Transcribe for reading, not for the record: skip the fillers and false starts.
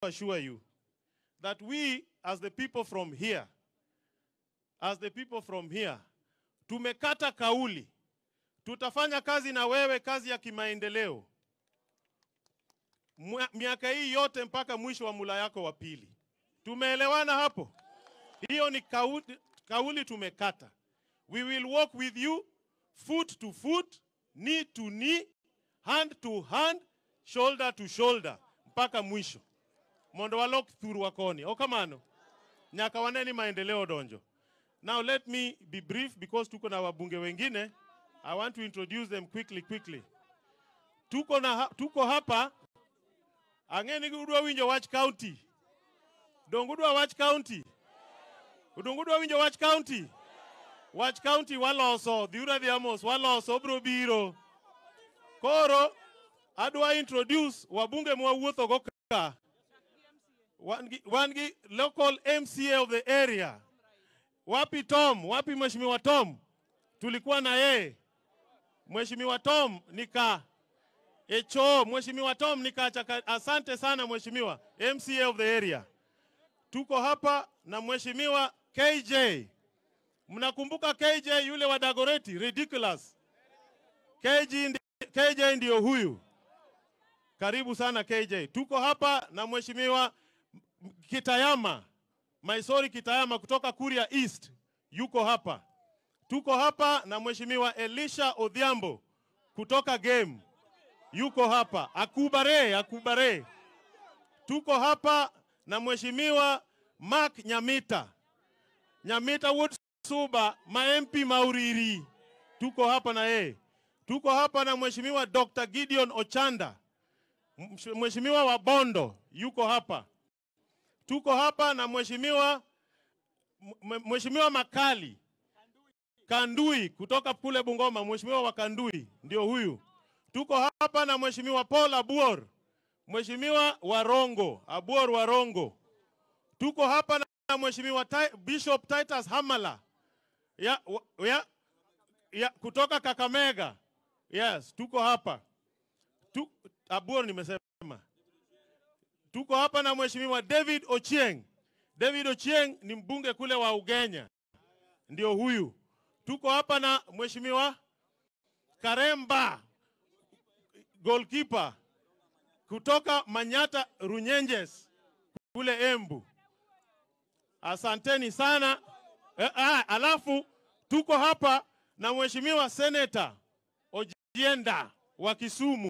assure you that we, as the people from here, tumekata kauli. Tutafanya kazi na wewe, kazi ya kimaendeleo miaka hii yote mpaka mwisho wa mula yako wa pili. Tumeelewana hapo? Hiyo ni kauli tumekata. We will walk with you foot to foot, knee to knee, hand to hand, shoulder to shoulder mpaka mwisho. Mondo walok thuru wakoni. Okamano. Nyaka waneni maendeleo donjo. Now let me be brief because tuko na wabunge wengine. I want to introduce them quickly. Tuko hapa angeni gudwa winjo Watch County. Dongudwa Watch County. Udongudwa winjo Watch County. Watch County waloso, dhiura dhiamos waloso bro biro. Koro adwa introduce wabunge mwawuotho goka. Wangi local MCA of the area. Wapi Tom? Wapi Mheshimiwa Tom? Tulikuwa na yeye. Mheshimiwa Tom nika echo. Mheshimiwa Tom nika chaka. Asante sana Mheshimiwa MCA of the area. Tuko hapa na Mheshimiwa KJ. Mnakumbuka KJ yule wa Dagoreti? Ridiculous. KJ ndio huyu. Karibu sana KJ. Tuko hapa na Mheshimiwa Kitayama. Maisori Kitayama kutoka Kuria East. Yuko hapa. Tuko hapa na Mheshimiwa Elisha Odhiambo kutoka Game. Yuko hapa. Akubare. Tuko hapa na Mheshimiwa Mark Nyamita. Nyamita Wood Suba, ma-MP Mauriri. Tuko hapa na yeye. Tuko hapa na Mheshimiwa Dr. Gideon Ochanda. Mheshimiwa wa Bondo. Yuko hapa. Tuko hapa na Mheshimiwa Makali. Kandui kutoka kule Bungoma, Mheshimiwa wa Kandui ndio huyu. Tuko hapa na Mheshimiwa Paul Abuor, Mheshimiwa Warongo, Abuor Warongo. Tuko hapa na Mheshimiwa Bishop Titus Hamala. Kutoka Kakamega. Yes, tuko hapa. Abuor nimesema. Tuko hapa na Mheshimiwa David Ochieng. David Ochieng ni mbunge kule wa Ugenya. Ndio huyu. Tuko hapa na Mheshimiwa Karemba, goalkeeper kutoka Manyata Runyenjes kule Embu. Asanteni sana. Alafu tuko hapa na Mheshimiwa Senator Ojienda wa Kisumu.